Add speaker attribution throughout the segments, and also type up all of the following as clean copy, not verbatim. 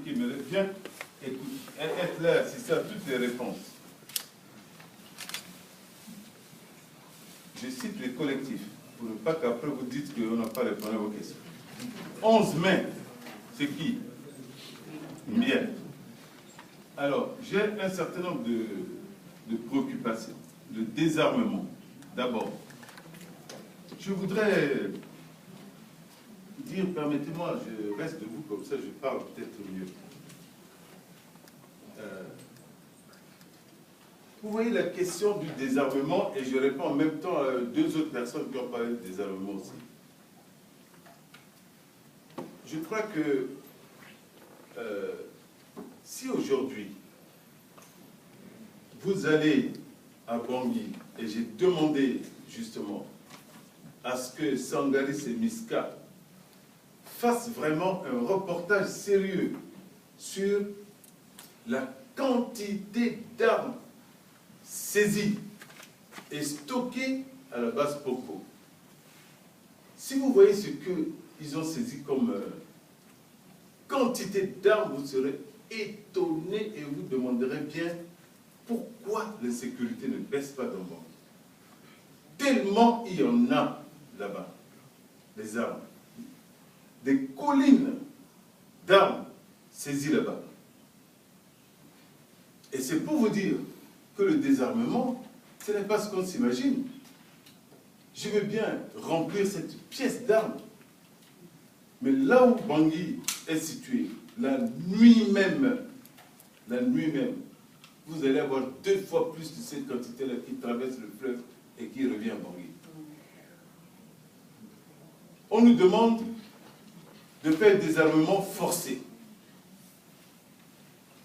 Speaker 1: qui aimerait bien être là, assister à toutes les réponses. Je cite les collectifs, pour ne pas qu'après vous dites qu'on n'a pas répondu à vos questions. 11 mai, c'est qui? Bien. Alors, j'ai un certain nombre de préoccupations. Le désarmement, d'abord. Je voudrais dire, permettez-moi, je reste debout comme ça, je parle peut-être mieux. Vous voyez la question du désarmement, et je réponds en même temps à deux autres personnes qui ont parlé de désarmement aussi. Je crois que si aujourd'hui, vous allez à Bangui, et j'ai demandé justement à ce que Sangaris et Miska fassent vraiment un reportage sérieux sur la quantité d'armes saisies et stockées à la base Popo. Si vous voyez ce qu'ils ont saisi comme quantité d'armes, vous serez étonné et vous demanderez bien pourquoi l'insécurité ne baisse pas dans le monde. Tellement il y en a là-bas, les armes. Des collines d'armes saisies là-bas. Et c'est pour vous dire que le désarmement, ce n'est pas ce qu'on s'imagine. Je veux bien remplir cette pièce d'armes. Mais là où Bangui est situé, la nuit même, vous allez avoir 2 fois plus de cette quantité-là qui traverse le fleuve et qui revient à Bangui. On nous demande de faire des désarmement forcé.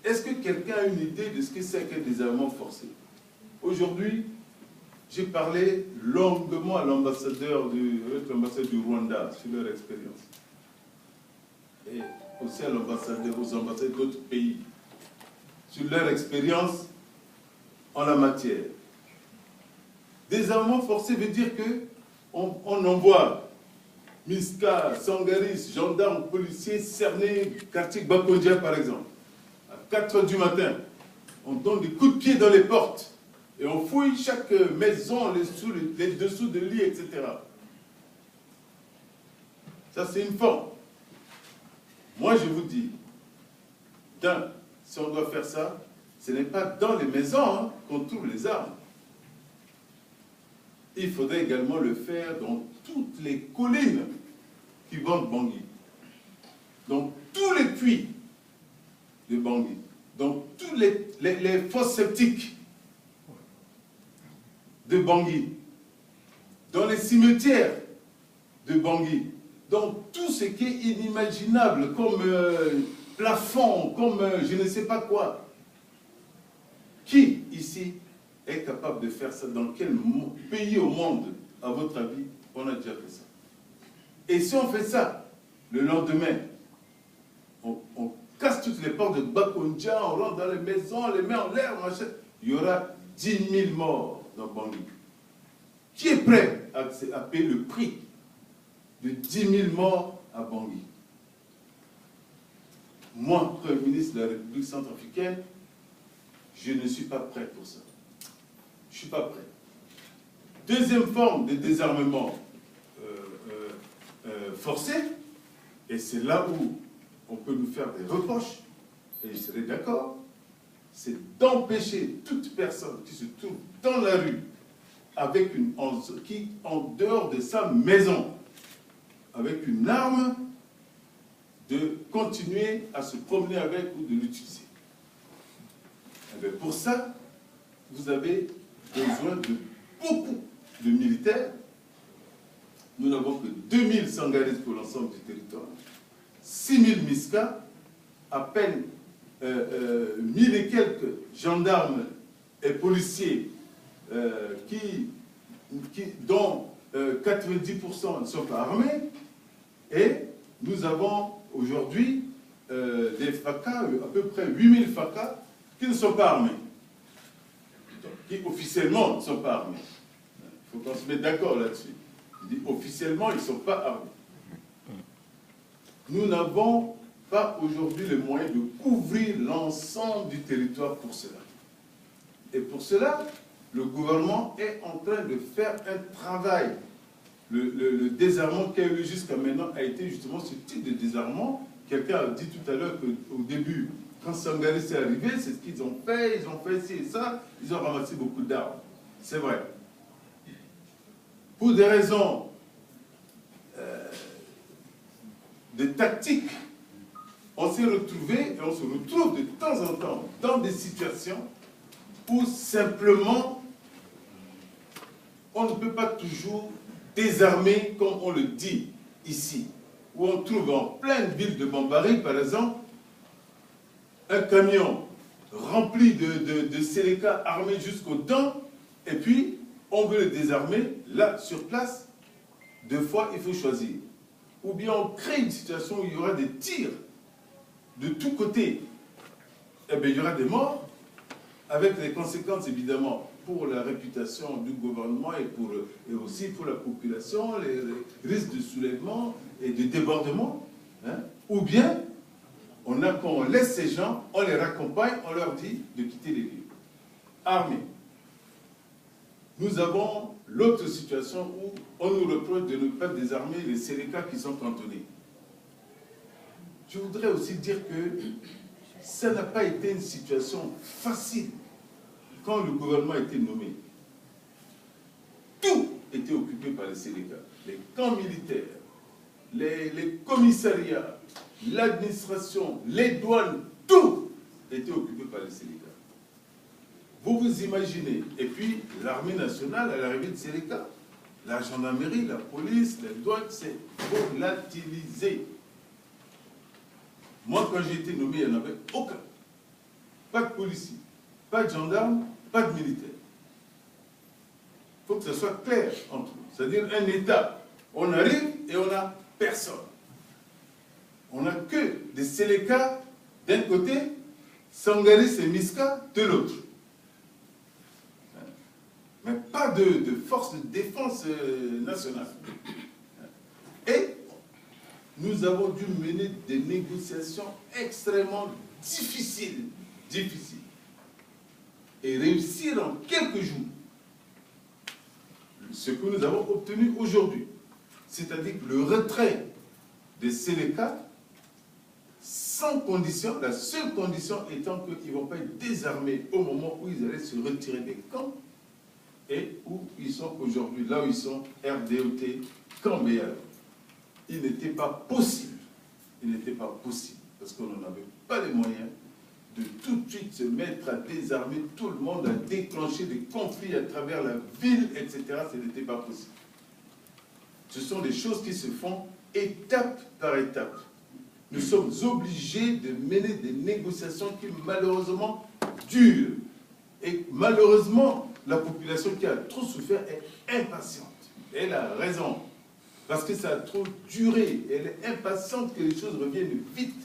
Speaker 1: Est-ce que quelqu'un a une idée de ce que c'est qu'un désarmement forcé? Aujourd'hui, j'ai parlé longuement à l'ambassadeur du Rwanda sur leur expérience. Et aussi aux ambassadeurs d'autres pays sur leur expérience en la matière. Désarmement forcé veut dire qu'on envoie Miska, Sangaris, gendarmes, policiers, cernés, quartier Bakondia par exemple. À 4 h du matin, on donne des coups de pied dans les portes et on fouille chaque maison, les dessous de lit, etc. Ça, c'est une forme. Moi, je vous dis, si on doit faire ça, ce n'est pas dans les maisons qu'on trouve les armes. Il faudrait également le faire dans toutes les collines qui vont de Bangui, dans tous les puits de Bangui, dans tous les fosses septiques de Bangui, dans les cimetières de Bangui, dans tout ce qui est inimaginable, comme plafond, comme je ne sais pas quoi. Qui, ici, est capable de faire ça? Dans quel pays au monde, à votre avis, on a déjà fait ça? Et si on fait ça, le lendemain, on casse toutes les portes de Bakondia, on rentre dans les maisons, on les met en l'air, machin, il y aura 10 000 morts dans Bangui. Qui est prêt à payer le prix de 10 000 morts à Bangui? Moi, Premier ministre de la République centrafricaine, je ne suis pas prêt pour ça. Je ne suis pas prêt. Deuxième forme de désarmement forcé, et c'est là où on peut nous faire des reproches, et je serai d'accord, c'est d'empêcher toute personne qui se trouve dans la rue avec qui, en dehors de sa maison, avec une arme, de continuer à se promener avec ou de l'utiliser. Pour ça, vous avez besoin de beaucoup de militaires. Nous n'avons que 2000 Sangaris pour l'ensemble du territoire, 6000 Miska, à peine 1000 et quelques gendarmes et policiers dont 90% ne sont pas armés, et nous avons aujourd'hui des FACA, à peu près 8000 FACA, qui ne sont pas armés, donc, qui officiellement ne sont pas armés. Il faut qu'on se mette d'accord là-dessus. Officiellement, ils ne sont pas armés. Nous n'avons pas aujourd'hui les moyens de couvrir l'ensemble du territoire pour cela. Et pour cela, le gouvernement est en train de faire un travail. Le désarmement qui a eu jusqu'à maintenant a été justement ce type de désarmement. Quelqu'un a dit tout à l'heure qu'au début, quand Sangaré est arrivé, c'est ce qu'ils ont fait ci et ça, ils ont ramassé beaucoup d'armes. C'est vrai. Pour des raisons de tactique, on s'est retrouvé et on se retrouve de temps en temps dans des situations où simplement on ne peut pas toujours désarmer comme on le dit ici, où on trouve en pleine ville de Bambari, par exemple, un camion rempli de Séléka armés jusqu'aux dents, et puis on veut le désarmer, là, sur place. Deux fois, il faut choisir. Ou bien on crée une situation où il y aura des tirs de tous côtés. Eh bien, il y aura des morts, avec les conséquences, évidemment, pour la réputation du gouvernement et aussi pour la population, les risques de soulèvement et de débordement. Hein. Ou bien, quand on laisse ces gens, on les raccompagne, on leur dit de quitter les lieux. Armés. Nous avons l'autre situation où on nous reproche de ne pas désarmer les Séléka qui sont cantonnés. Je voudrais aussi dire que ça n'a pas été une situation facile quand le gouvernement a été nommé. Tout était occupé par les Séléka. Les camps militaires, les commissariats, l'administration, les douanes, tout était occupé par les Séléka. Vous vous imaginez, et puis l'armée nationale à l'arrivée de Séléka, la gendarmerie, la police, les douanes, c'est volatilisé. Moi, quand j'ai été nommé, il n'y en avait aucun. Pas de policier, pas de gendarme, pas de militaire. Il faut que ce soit clair entre nous. C'est-à-dire un État. On arrive et on n'a personne. On n'a que des Séléka d'un côté, Sangaris et Miska de l'autre. Mais pas de force de défense nationale. Et nous avons dû mener des négociations extrêmement difficiles, et réussir en quelques jours ce que nous avons obtenu aujourd'hui, c'est-à-dire le retrait des Séléka sans condition, la seule condition étant qu'ils ne vont pas être désarmés au moment où ils allaient se retirer des camps et où ils sont aujourd'hui, là où ils sont, RDOT, Cambéa. Il n'était pas possible, parce qu'on n'en avait pas les moyens de tout de suite se mettre à désarmer tout le monde, à déclencher des conflits à travers la ville, etc. Ce n'était pas possible. Ce sont des choses qui se font étape par étape. Nous sommes obligés de mener des négociations qui malheureusement durent. Et malheureusement, la population qui a trop souffert est impatiente. Elle a raison. Parce que ça a trop duré. Elle est impatiente que les choses reviennent vite.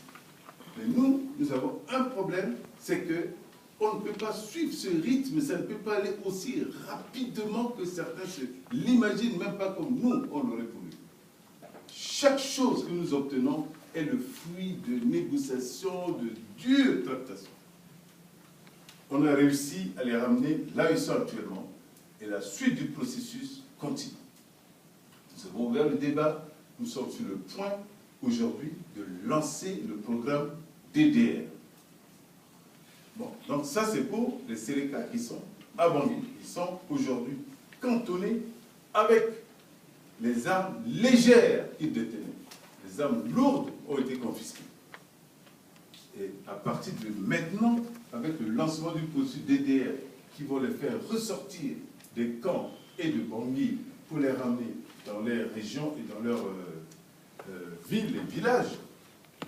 Speaker 1: Mais nous avons un problème, c'est qu'on ne peut pas suivre ce rythme, ça ne peut pas aller aussi rapidement que certains se l'imaginent, même pas comme nous, on l'aurait voulu. Chaque chose que nous obtenons est le fruit de négociations, de dures tractations. On a réussi à les ramener là où ils sont actuellement, et la suite du processus continue. Nous avons ouvert le débat, nous sommes sur le point aujourd'hui de lancer le programme DDR. Bon, donc ça c'est pour les Séléka qui sont à Bangui. Ils sont aujourd'hui cantonnés avec les armes légères qu'ils détenaient. Les armes lourdes ont été confisquées. Et à partir de maintenant, avec le lancement du processus DDR, qui vont les faire ressortir des camps et de Bangui pour les ramener dans les régions et dans leurs villes et villages,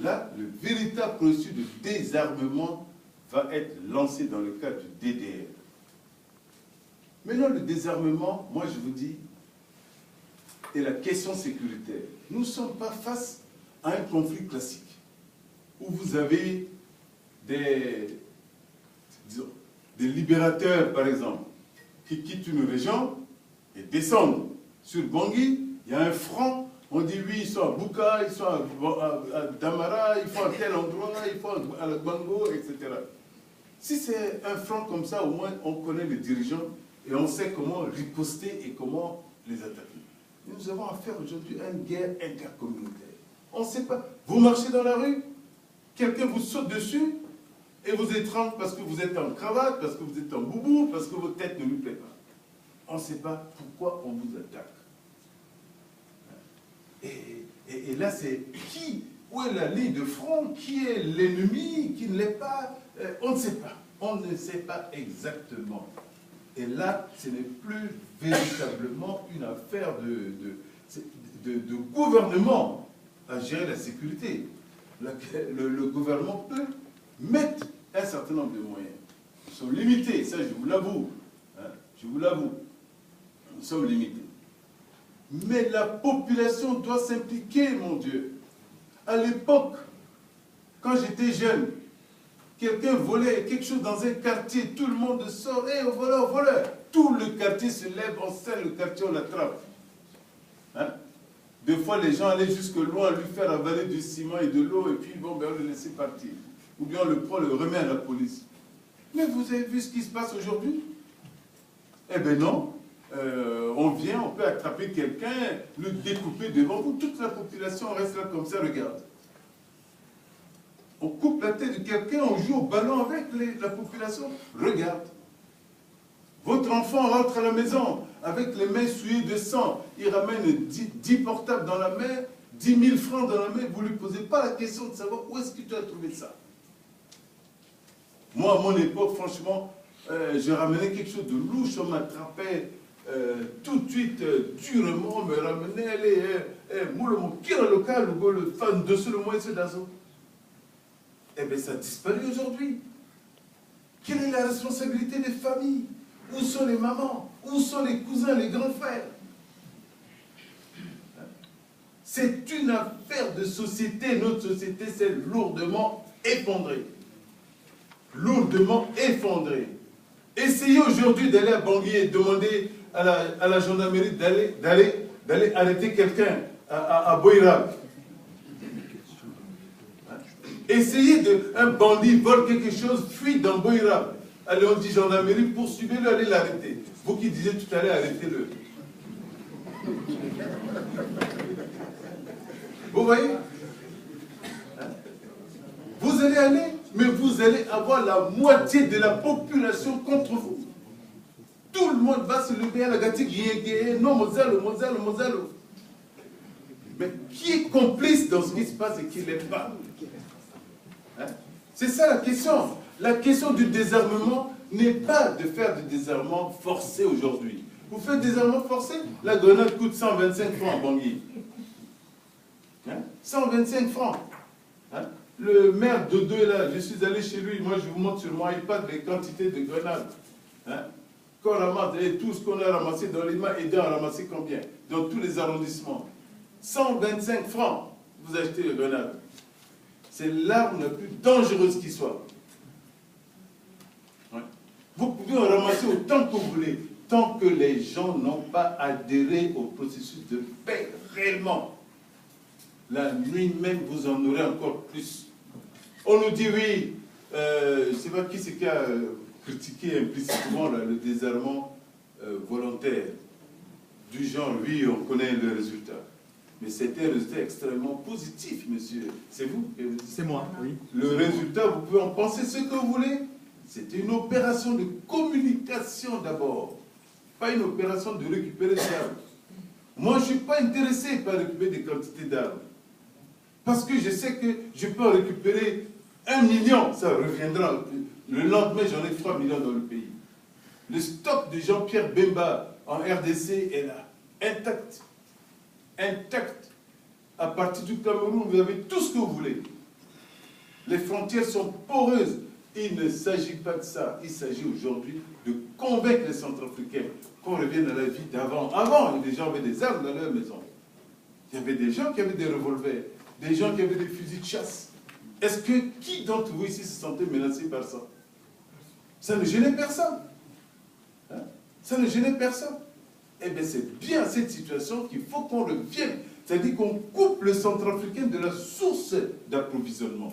Speaker 1: là, le véritable processus de désarmement va être lancé dans le cadre du DDR. Maintenant, le désarmement, moi je vous dis, et la question sécuritaire. Nous ne sommes pas face à un conflit classique, où vous avez des libérateurs, par exemple, qui quittent une région et descendent sur Bangui. Il y a un front On dit oui, ils sont à Bouka, ils sont à Damara, ils sont à tel endroit, ils sont à la Bango, etc. Si c'est un front comme ça, au moins on connaît les dirigeants et on sait comment riposter et comment les attaquer. Nous avons affaire aujourd'hui à une guerre intercommunautaire. On ne sait pas. Vous marchez dans la rue, quelqu'un vous saute dessus et vous étrangle parce que vous êtes en cravate, parce que vous êtes en boubou, parce que votre tête ne lui plaît pas. On ne sait pas pourquoi on vous attaque. Et là, c'est qui? Où est la ligne de front? Qui est l'ennemi? Qui ne l'est pas? On ne sait pas. On ne sait pas exactement. Et là, ce n'est plus véritablement une affaire de gouvernement à gérer la sécurité. Le gouvernement peut mettre un certain nombre de moyens. Ils sont limités, ça je vous l'avoue. Hein, je vous l'avoue. Nous sommes limités. Mais la population doit s'impliquer, mon Dieu. À l'époque, quand j'étais jeune, quelqu'un volait quelque chose dans un quartier, tout le monde sort, hé, voleur, voleur. Tout le quartier se lève, on serre le quartier, on l'attrape. Hein? Des fois, les gens allaient jusque loin, lui faire avaler du ciment et de l'eau, et puis bon, ben, on le laissait partir. Ou bien on le prend, le remet à la police. Mais vous avez vu ce qui se passe aujourd'hui? Eh bien non. On vient, on peut attraper quelqu'un, le découper devant vous, toute la population reste là comme ça, regarde. On coupe la tête de quelqu'un, on joue au ballon avec la population, regarde. Votre enfant rentre à la maison avec les mains souillées de sang, il ramène 10 portables dans la main, 10 000 francs dans la main, vous ne lui posez pas la question de savoir où est-ce que tu as trouvé ça. Moi, à mon époque, franchement, je ramenais quelque chose de louche, on m'attrapait tout de suite, durement, on me ramenait, allez, mon kira local, le fan de ce le moyen d'Azo. Eh bien, ça a disparu aujourd'hui. Quelle est la responsabilité des familles? Où sont les mamans? Où sont les cousins, les grands frères? C'est une affaire de société. Notre société s'est lourdement effondrée. Lourdement effondrée. Essayez aujourd'hui d'aller à Bangui et demander à la gendarmerie d'aller arrêter quelqu'un à Boïrak. Essayez un bandit vole quelque chose, fuit dans Boïrak. Allez, on dit gendarmerie, poursuivez-le, allez l'arrêter. Vous qui disiez tout à l'heure, arrêtez-le. Vous voyez? Vous allez aller, mais vous allez avoir la moitié de la population contre vous. Tout le monde va se lever à la gâte, non, Mozalo. Mais qui est complice dans ce qui se passe et qui ne l'est pas? Hein? C'est ça la question. La question du désarmement n'est pas de faire du désarmement forcé aujourd'hui. Vous faites désarmement forcé, la grenade coûte 125 francs à Bangui. Hein? 125 francs. Hein? Le maire Dodo est là, je suis allé chez lui, moi je vous montre sur mon iPad les quantités de grenades. Hein? Qu'on ramasse, et tout ce qu'on a ramassé dans les mains, et à ramasser combien? Dans tous les arrondissements. 125 francs, vous achetez les grenades. C'est l'arme la plus dangereuse qui soit. Ouais. Vous pouvez en ramasser autant que vous voulez, tant que les gens n'ont pas adhéré au processus de paix réellement. La nuit même, vous en aurez encore plus. On nous dit oui, je ne sais pas qui c'est qui a critiqué implicitement là, le désarmement volontaire. Du genre, oui, on connaît le résultat. Mais c'était un résultat extrêmement positif, monsieur. C'est vous?
Speaker 2: C'est moi, oui.
Speaker 1: Le résultat, vous pouvez en penser ce que vous voulez. C'était une opération de communication d'abord. Pas une opération de récupérer des armes. Moi, je ne suis pas intéressé par récupérer des quantités d'armes. Parce que je sais que je peux en récupérer 1 million. Ça reviendra. Le lendemain, j'en ai 3 millions dans le pays. Le stock de Jean-Pierre Bemba en RDC est là, intact. Intact. À partir du Cameroun, vous avez tout ce que vous voulez. Les frontières sont poreuses. Il ne s'agit pas de ça. Il s'agit aujourd'hui de convaincre les Centrafricains qu'on revienne à la vie d'avant. Avant, les gens avaient des armes dans leur maison. Il y avait des gens qui avaient des revolvers, des gens qui avaient des fusils de chasse. Est-ce que qui d'entre vous ici se sentait menacé par ça? Ça ne gênait personne. Hein? Ça ne gênait personne. Eh bien, c'est bien cette situation qu'il faut qu'on revienne. C'est-à-dire qu'on coupe le Centrafricain de la source d'approvisionnement.